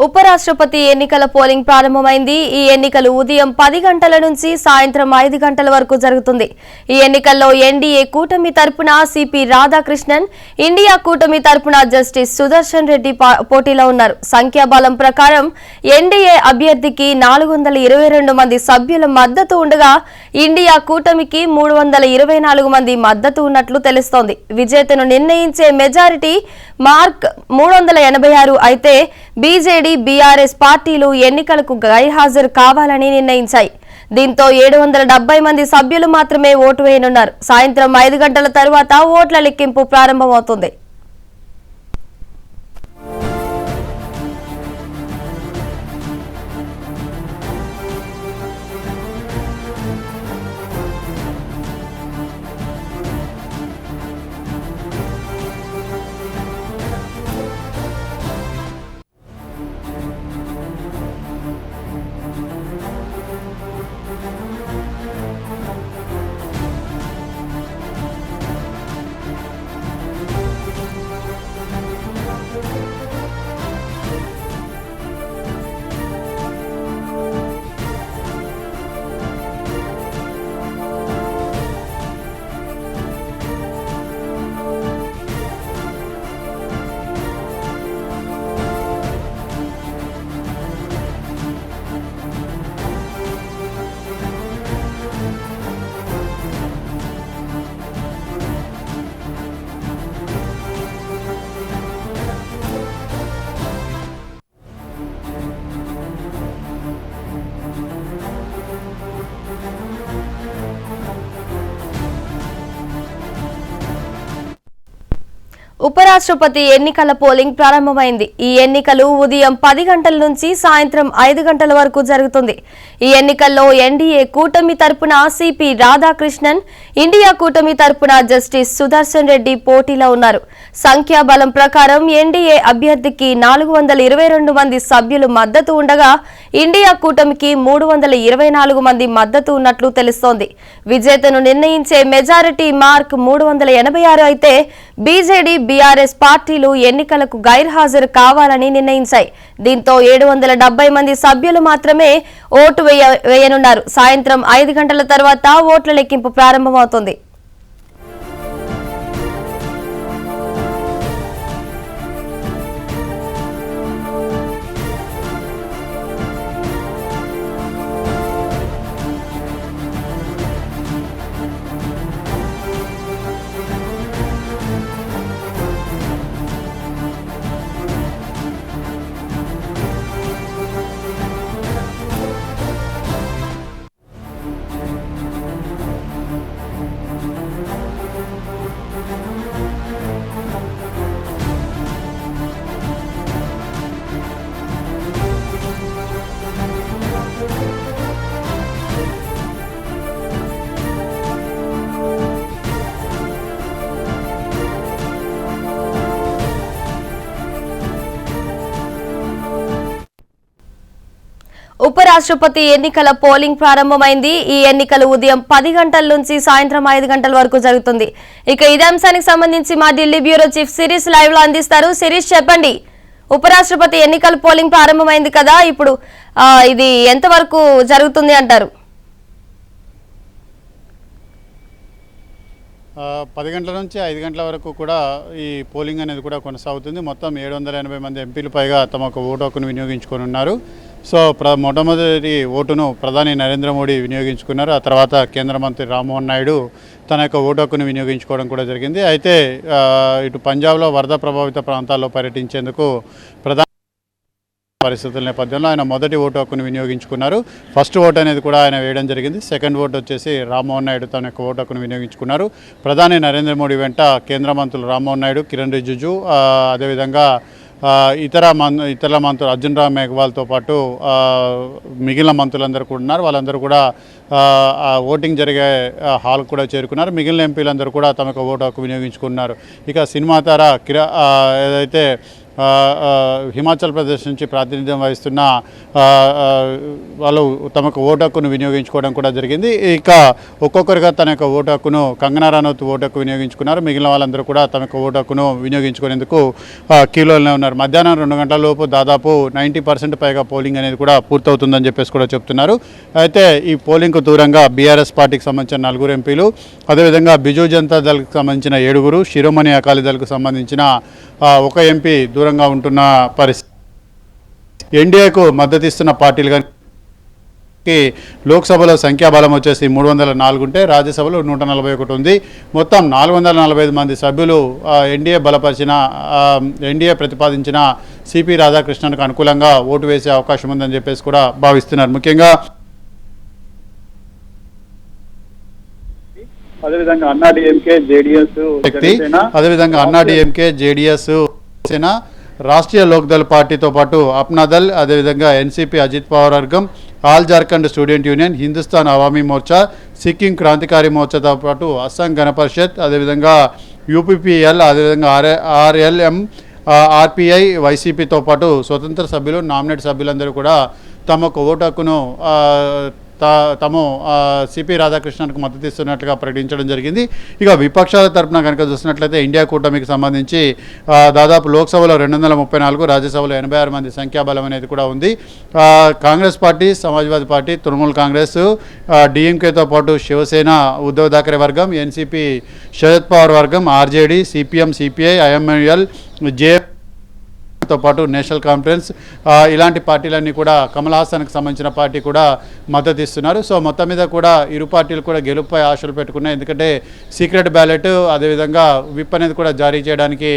ఉపరాష్ట్రపతి ఎన్నికల పోలింగ్ ప్రారంభమైంది. ఈ ఎన్నికలు ఉదయం 10 గంటల నుంచి సాయంత్రం 5 గంటల వరకు జరుగుతుంది. ఈ ఎన్నికల్లో ఎన్డీఏ కూటమి తరపున సిపి రాధాకృష్ణన్, ఇండియా కూటమి తరపున జస్టిస్ సుదర్శన్ రెడ్డి పోటీలో ఉన్నారు. సంఖ్యాబలం ప్రకారం ఎన్డీఏ అభ్యర్థికి 422 మంది సభ్యుల మద్దతు ఉండగా ఇండియా కూటమికి 324 మంది మద్దతు ఉన్నట్లు తెలుస్తోంది. విజేతను నిర్ణయించే మెజారిటీ మార్క్ 386 అయితే బీజేడీ, బీఆర్ఎస్ పార్టీలు ఎన్నికలకు గైర్హాజరు కావాలని నిర్ణయించాయి. దీంతో 770 మంది సభ్యులు మాత్రమే ఓటు వేయనున్నారు. సాయంత్రం 5 గంటల తరువాత ఓట్ల లెక్కింపు ప్రారంభమవుతుంది. ఉపరాష్ట్రపతి ఎన్నికల పోలింగ్ ప్రారంభమైంది. ఈ ఎన్నికలు ఉదయం 10 గంటల నుంచి సాయంత్రం 5 గంటల వరకు జరుగుతుంది. ఈ ఎన్నికల్లో ఎన్డీఏ కూటమి తరపున సిపి రాధాకృష్ణన్, ఇండియా కూటమి తరపున జస్టిస్ సుదర్శన్ రెడ్డి పోటీలో ఉన్నారు. సంఖ్యాబలం ప్రకారం ఎన్డీఏ అభ్యర్థికి 422 మంది సభ్యులు మద్దతు ఉండగా ఇండియా కూటమికి 324 మంది మద్దతు ఉన్నట్లు తెలుస్తోంది. విజేతను నిర్ణయించే మెజారిటీ మార్క్ 386 అయితే బీజేడీ, బీఆర్ఎస్ పార్టీలు ఎన్నికలకు గైర్హాజరు కావాలని నిర్ణయించాయి. దీంతో 770 మంది సభ్యులు మాత్రమే ఓటు వేయనున్నారు. సాయంత్రం 5 గంటల తర్వాత ఓట్ల లెక్కింపు ప్రారంభమవుతుంది. ఉపరాష్ట్రపతి ఎన్నికల పోలింగ్ ప్రారంభమైంది. ఈ ఎన్నికలు ఉదయం 10 గంటల నుంచి సాయంత్రం 5 గంటల వరకు జరుగుతుంది. ఇక ఇదే అంశానికి సంబంధించి మా Delhi bureau chief series live లో అందిస్తారు. సిరీస్, చెప్పండి, ఉపరాష్ట్రపతి ఎన్నికల పోలింగ్ ప్రారంభమైంది కదా, ఇప్పుడు ఇది ఎంతవరకు జరుగుతుంది అంటారు? 10 గంటల నుంచి 5 గంటల వరకు కూడా ఈ పోలింగ్ అనేది కూడా కొనసాగుతుంది. మొత్తం 780 మంది ఎంపీలు పైగా తమ ఓటు హక్కును వినియోగించుకొని ఉన్నారు. సో మొట్టమొదటి ఓటును ప్రధాని నరేంద్ర మోడీ వినియోగించుకున్నారు. ఆ తర్వాత కేంద్ర మంత్రి రామ్మోహన్ నాయుడు తన యొక్క ఓటు హక్కును వినియోగించుకోవడం కూడా జరిగింది. అయితే ఇటు పంజాబ్లో వరద ప్రభావిత ప్రాంతాల్లో పర్యటించేందుకు ప్రధాని పరిస్థితుల నేపథ్యంలో ఆయన మొదటి ఓటు హక్కును వినియోగించుకున్నారు. ఫస్ట్ ఓటు అనేది కూడా ఆయన వేయడం జరిగింది. సెకండ్ ఓటు వచ్చేసి రామ్మోహన్ నాయుడు తన యొక్క ఓటు హక్కును వినియోగించుకున్నారు. ప్రధాని నరేంద్ర మోడీ వెంట కేంద్ర మంత్రులు రామ్మోహన్ నాయుడు, కిరణ్ రిజిజు, అదేవిధంగా ఇతర మంత్రులు అర్జున్ రామ్ మేఘవాల్తో పాటు మిగిలిన మంత్రులందరూ కూడా ఉన్నారు. వాళ్ళందరూ కూడా ఓటింగ్ జరిగే హాల్ కూడా చేరుకున్నారు. మిగిలిన ఎంపీలందరూ కూడా తమకు ఓటు హక్కు వినియోగించుకున్నారు. ఇక సినిమా తార ఏదైతే హిమాచల్ ప్రదేశ్ నుంచి ప్రాతినిధ్యం వహిస్తున్న వాళ్ళు తమకు ఓటు హక్కును వినియోగించుకోవడం కూడా జరిగింది. ఇక ఒక్కొక్కరిగా తన యొక్క ఓటు హక్కును కంగనా రనౌత్ ఓటు హక్కు వినియోగించుకున్నారు. మిగిలిన వాళ్ళందరూ కూడా తమ యొక్క ఓటు హక్కును వినియోగించుకునేందుకు క్యూలోనే ఉన్నారు. మధ్యాహ్నం 2 గంటల లోపు దాదాపు 90% పైగా పోలింగ్ అనేది కూడా పూర్తవుతుందని చెప్పేసి కూడా చెప్తున్నారు. అయితే ఈ పోలింగ్కు దూరంగా బీఆర్ఎస్ పార్టీకి సంబంధించిన 4 ఎంపీలు, అదేవిధంగా బిజు జనతా దళ్కి సంబంధించిన 7, శిరోమణి అకాలీ దళ్కు సంబంధించిన 1 ఎంపీ దూరంగా ఉంటున్న పరిస్థితి. ఎన్డీఏకు మద్దతు ఇస్తున్న పార్టీలు కానీ లోక్సభలో సంఖ్యాబలం వచ్చేసి 304 ఉంటే రాజ్యసభలో 141 ఉంది. మొత్తం 445 మంది సభ్యులు ఎన్డీఏ ప్రతిపాదించిన సిపి రాధాకృష్ణన్కు అనుకూలంగా ఓటు వేసే అవకాశం ఉందని చెప్పేసి కూడా భావిస్తున్నారు. ముఖ్యంగా అదేవిధంగా అన్నాడీఎంకే జేడీఎస్ సేన, రాష్ట్రీయ లోక్దళ్ పార్టీతో పాటు అప్నాదల్, అదేవిధంగా ఎన్సీపీ అజిత్ పవార్ వర్గం, all Jharkhand student union, Hindustan Awami Morcha, Sikkim Krantikari మోర్చాతో పాటు అస్సాం గణ పరిషత్, అదేవిధంగా యూపీపీఎల్, అదేవిధంగా ఆర్ఎల్ఎం, ఆర్పిఐ, వైసీపీతో పాటు స్వతంత్ర సభ్యులు, నామినేట్ సభ్యులందరూ కూడా తమకు ఓటు హక్కును తాము సిపి రాధాకృష్ణన్కు మద్దతు ఇస్తున్నట్లుగా ప్రకటించడం జరిగింది. ఇక విపక్షాల తరపున కనుక చూసినట్లయితే ఇండియా కూటమికి సంబంధించి దాదాపు లోక్సభలో 234, రాజ్యసభలో 86 మంది సంఖ్యాబలం అనేది కూడా ఉంది. కాంగ్రెస్ పార్టీ, సమాజ్వాదీ పార్టీ, తృణమూల్ కాంగ్రెస్, డిఎంకేతో పాటు శివసేన, ఉద్ధవ్ థాకరే వర్గం, ఎన్సీపీ శరద్ పవార్ వర్గం, ఆర్జేడీ, సిపిఎం, సిపిఐ, ఐఎంఎల్, తో పాటు నేషనల్ కాన్ఫరెన్స్, ఇలాంటి పార్టీలన్నీ కూడా కమల్ హాసన్కి సంబంధించిన పార్టీ కూడా మద్దతు ఇస్తున్నారు. సో మొత్తం మీద కూడా ఇరు పార్టీలు కూడా గెలుపుపై ఆశలు పెట్టుకున్నాయి. ఎందుకంటే సీక్రెట్ బ్యాలెట్, అదేవిధంగా విప్ అనేది కూడా జారీ చేయడానికి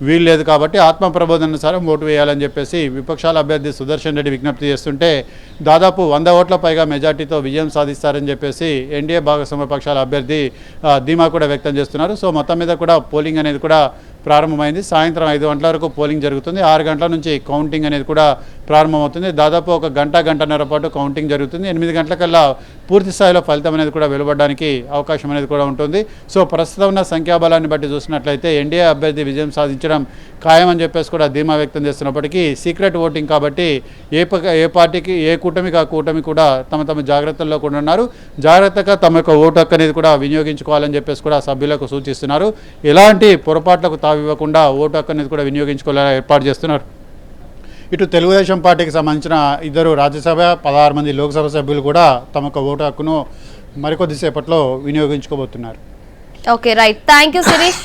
వీలు లేదు కాబట్టి ఆత్మప్రబోధనానుసారం ఓటు వేయాలని చెప్పేసి విపక్షాల అభ్యర్థి సుదర్శన్ రెడ్డి విజ్ఞప్తి చేస్తుంటే దాదాపు 100 ఓట్ల పైగా మెజార్టీతో విజయం సాధిస్తారని చెప్పేసి ఎన్డీఏ భాగస్వామ్య పక్షాల అభ్యర్థి ధీమా కూడా వ్యక్తం చేస్తున్నారు. సో మొత్తం మీద కూడా పోలింగ్ అనేది కూడా ప్రారంభమైంది. సాయంత్రం 5 గంటల వరకు పోలింగ్ జరుగుతుంది. 6 గంటల నుంచి కౌంటింగ్ అనేది కూడా ప్రారంభమవుతుంది. దాదాపు 1 గంటన్నర పాటు కౌంటింగ్ జరుగుతుంది. 8 గంటలకల్లా పూర్తి స్థాయిలో ఫలితం అనేది కూడా వెలువడడానికి అవకాశం అనేది కూడా ఉంటుంది. సో ప్రస్తుతం ఉన్న సంఖ్యాబలాన్ని బట్టి చూసినట్లయితే ఎన్డీఏ అభ్యర్థి విజయం సాధించడం ఖాయమని చెప్పేసి కూడా ధీమా వ్యక్తం చేస్తున్నప్పటికీ సీక్రెట్ ఓటింగ్ కాబట్టి ఏ పార్టీకి, ఏ కూటమికి ఆ కూటమి కూడా తమ జాగ్రత్తల్లో కూడా ఉన్నారు. జాగ్రత్తగా తమ యొక్క ఓటు హక్కు అనేది కూడా వినియోగించుకోవాలని చెప్పేసి కూడా సభ్యులకు సూచిస్తున్నారు. ఎలాంటి పొరపాట్లకు తావివ్వకుండా ఓటు హక్కు అనేది కూడా వినియోగించుకోవాలని ఏర్పాటు చేస్తున్నారు. ఇటు తెలుగుదేశం పార్టీకి సంబంధించిన 2 రాజ్యసభ, 16 మంది లోక్సభ సభ్యులు కూడా తమ ఓటు హక్కును మరికొద్దిసేపట్లో వినియోగించుకోబోతున్నారు. Okay, right. Thank you Shirish.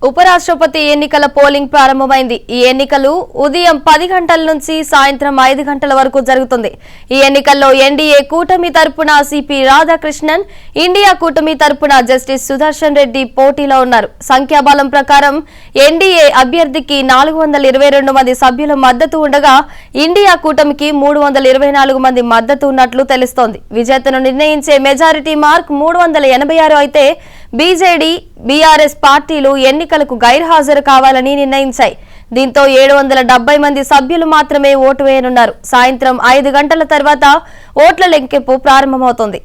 ఉపరాష్ట్రపతి ఎన్నికల పోలింగ్ ప్రారంభమైంది. ఈ ఎన్నికలు ఉదయం 10 గంటల నుంచి సాయంత్రం 5 గంటల వరకు జరుగుతుంది. ఈ ఎన్నికల్లో ఎన్డీఏ కూటమి తరపున సిపి రాధాకృష్ణన్, ఇండియా కూటమి తరపున జస్టిస్ సుదర్శన్ రెడ్డి పోటీలో ఉన్నారు. సంఖ్యాబలం ప్రకారం ఎన్డీఏ అభ్యర్థికి 422 మంది సభ్యుల మద్దతు ఉండగా ఇండియా కూటమికి 324 మంది మద్దతు ఉన్నట్లు తెలుస్తోంది. విజేతను నిర్ణయించే మెజారిటీ మార్క్ 386 అయితే బీజేడీ, బీఆర్ఎస్ పార్టీలు ఎన్నికలకు గైర్హాజరు కావాలని నిర్ణయించాయి. దీంతో 770 మంది సభ్యులు మాత్రమే ఓటు వేయనున్నారు. సాయంత్రం 5 గంటల తర్వాత ఓట్ల లెక్కింపు ప్రారంభమవుతుంది.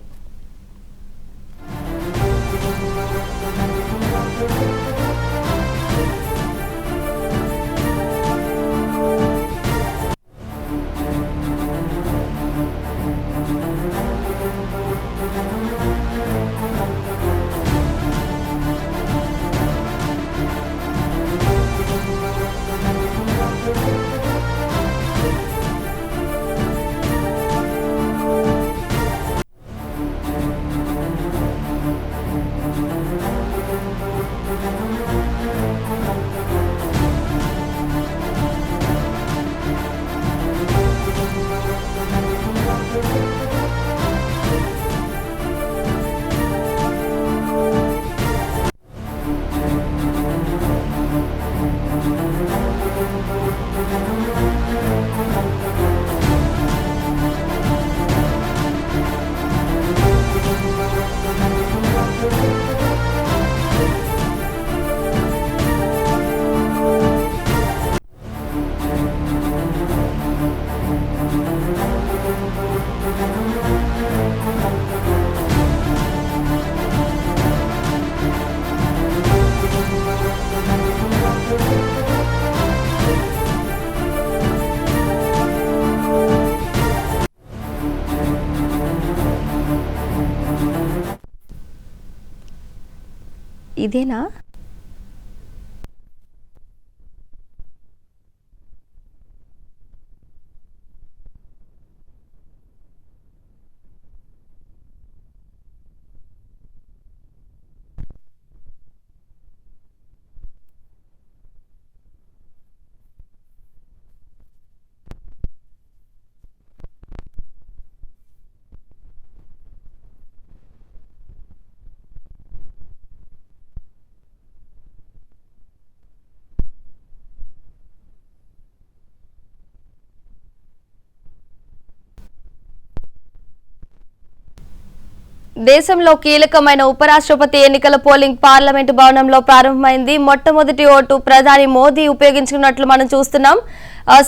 ఇదేనా? దేశంలో కీలకమైన ఉపరాష్ట్రపతి ఎన్నికల పోలింగ్ పార్లమెంటు భవనంలో ప్రారంభమైంది. మొట్టమొదటి ఓటు ప్రధాని మోదీ ఉపయోగించుకున్నట్లు మనం చూస్తున్నాం.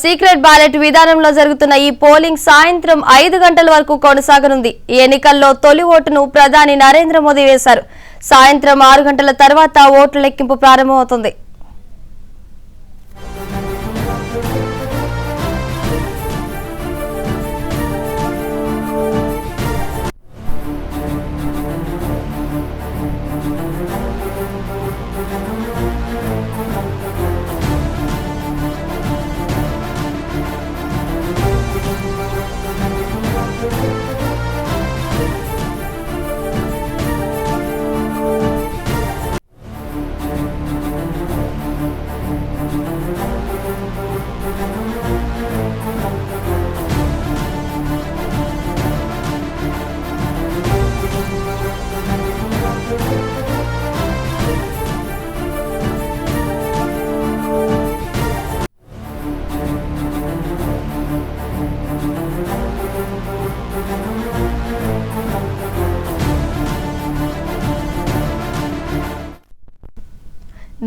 సీక్రెట్ బ్యాలెట్ విధానంలో జరుగుతున్న ఈ పోలింగ్ సాయంత్రం 5 గంటల వరకు కొనసాగనుంది. ఈ ఎన్నికల్లో తొలి ఓటును ప్రధాని నరేంద్ర మోదీ వేశారు. సాయంత్రం 6 గంటల తర్వాత ఓట్ల లెక్కింపు ప్రారంభమవుతుంది.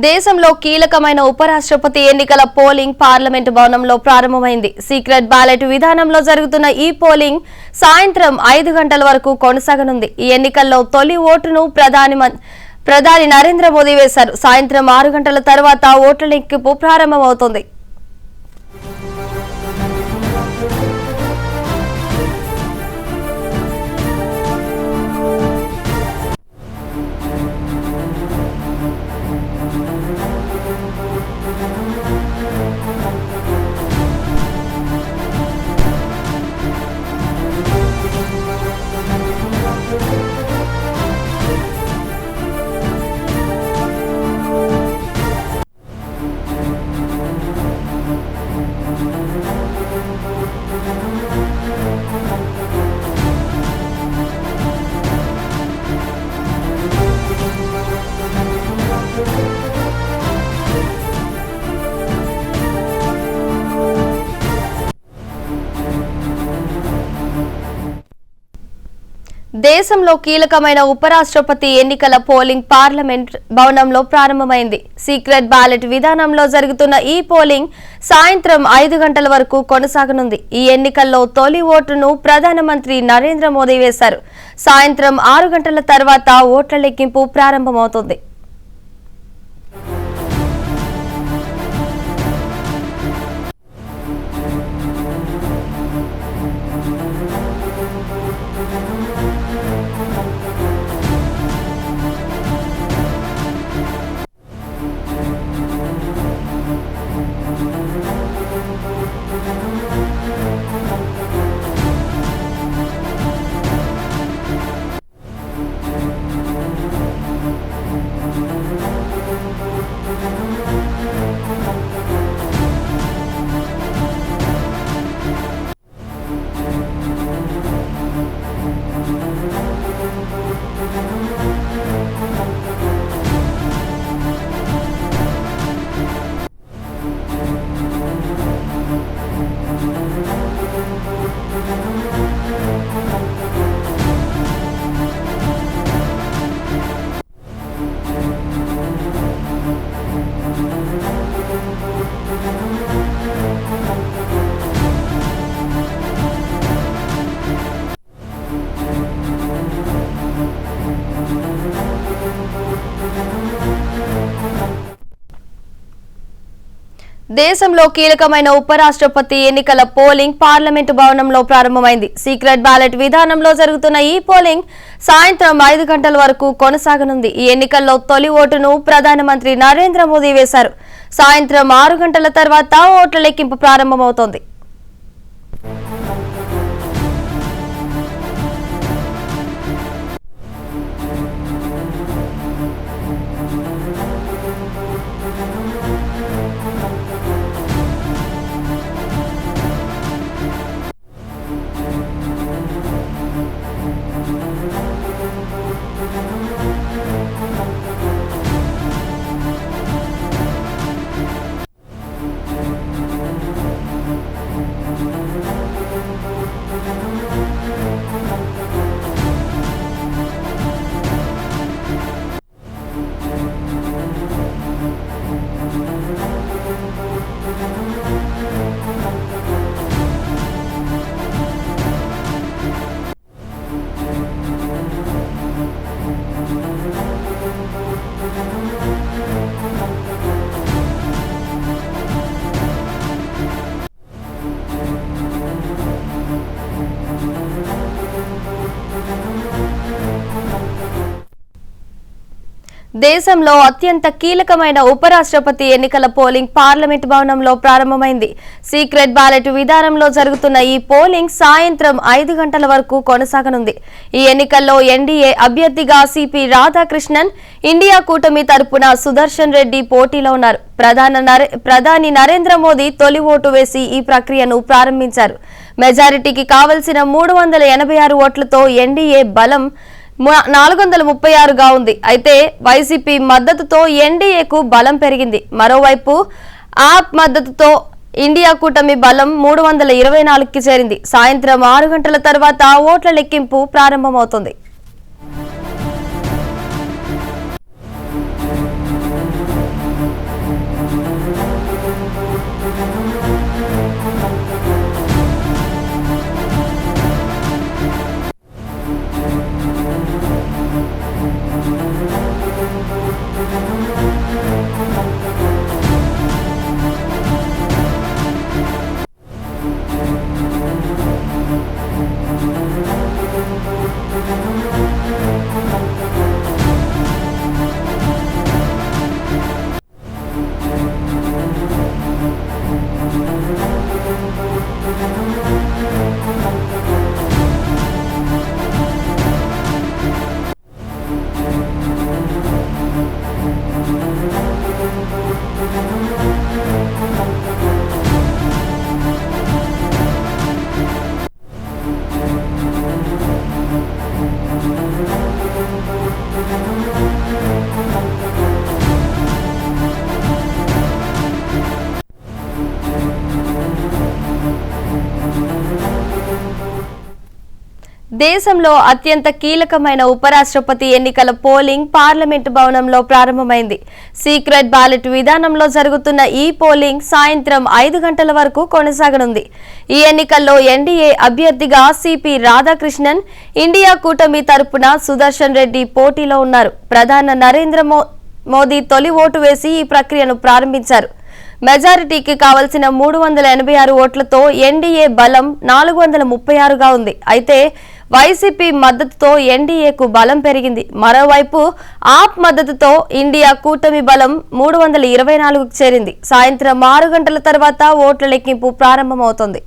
దేశంలో కీలకమైన ఉపరాష్ట్రపతి ఎన్నికల పోలింగ్ పార్లమెంటు భవనంలో ప్రారంభమైంది. సీక్రెట్ బ్యాలెట్ విధానంలో జరుగుతున్న ఈ పోలింగ్ సాయంత్రం 5 గంటల వరకు కొనసాగనుంది. ఈ ఎన్నికల్లో తొలి ఓటును ప్రధాని నరేంద్ర మోదీ వేశారు. సాయంత్రం 6 గంటల తర్వాత ఓట్ల లెక్కింపు ప్రారంభమవుతుంది. దేశంలో కీలకమైన ఉపరాష్ట్రపతి ఎన్నికల పోలింగ్ పార్లమెంట్ భవనంలో ప్రారంభమైంది. సీక్రెట్ బ్యాలెట్ విధానంలో జరుగుతున్న ఈ పోలింగ్ సాయంత్రం 5 గంటల వరకు కొనసాగనుంది. ఈ ఎన్నికల్లో తొలి ఓటును ప్రధానమంత్రి నరేంద్ర మోదీ వేశారు. సాయంత్రం 6 గంటల తర్వాత ఓట్ల లెక్కింపు ప్రారంభమవుతుంది. దేశంలో కీలకమైన ఉపరాష్ట్రపతి ఎన్నికల పోలింగ్ పార్లమెంటు భవనంలో ప్రారంభమైంది. సీక్రెట్ బ్యాలెట్ విధానంలో జరుగుతున్న ఈ పోలింగ్ సాయంత్రం 5 గంటల వరకు కొనసాగనుంది. ఈ ఎన్నికల్లో తొలి ఓటును ప్రధానమంత్రి నరేంద్ర మోదీ వేశారు. సాయంత్రం 6 గంటల తర్వాత ఓట్ల లెక్కింపు ప్రారంభమవుతోంది. దేశంలో అత్యంత కీలకమైన ఉపరాష్ట్రపతి ఎన్నికల పోలింగ్ పార్లమెంట్ భవనంలో ప్రారంభమైంది. సీక్రెట్ బ్యాలెట్ విధానంలో జరుగుతున్న ఈ పోలింగ్ సాయంత్రం 5 గంటల వరకు కొనసాగనుంది. ఈ ఎన్నికల్లో ఎన్డీఏ అభ్యర్థిగా సిపి రాధాకృష్ణన్, ఇండియా కూటమి తరపున సుదర్శన్ రెడ్డి పోటీలో ఉన్నారు. ప్రధాని నరేంద్ర మోదీ తొలి ఓటు వేసి ఈ ప్రక్రియను ప్రారంభించారు. మెజారిటీకి కావలసిన 386 ఓట్లతో ఎన్డీఏ బలం 436గా ఉంది. అయితే వైసీపీ మద్దతుతో ఎన్డీఏకు బలం పెరిగింది. మరోవైపు ఆప్ మద్దతుతో ఇండియా కూటమి బలం 324కి చేరింది. సాయంత్రం 6 గంటల తర్వాత ఓట్ల లెక్కింపు ప్రారంభమవుతుంది. దేశంలో అత్యంత కీలకమైన ఉపరాష్ట్రపతి ఎన్నికల పోలింగ్ పార్లమెంటు భవనంలో ప్రారంభమైంది. సీక్రెట్ బ్యాలెట్ విధానంలో జరుగుతున్న ఈ పోలింగ్ సాయంత్రం 5 గంటల వరకు కొనసాగనుంది. ఈ ఎన్నికల్లో ఎన్డీఏ అభ్యర్థిగా సిపి రాధాకృష్ణన్, ఇండియా కూటమి తరపున సుదర్శన్ రెడ్డి పోటీలో ఉన్నారు. ప్రధాని నరేంద్ర మోదీ తొలి ఓటు వేసి ఈ ప్రక్రియను ప్రారంభించారు. మెజారిటీకి కావలసిన 386 ఓట్లతో ఎన్డీఏ బలం 436గా ఉంది. అయితే వైసీపీ మద్దతుతో ఎన్డీఏకు బలం పెరిగింది. మరోవైపు ఆప్ మద్దతుతో ఇండియా కూటమి బలం 324కు చేరింది. సాయంత్రం 6 గంటల తర్వాత ఓట్ల లెక్కింపు ప్రారంభమవుతోంది.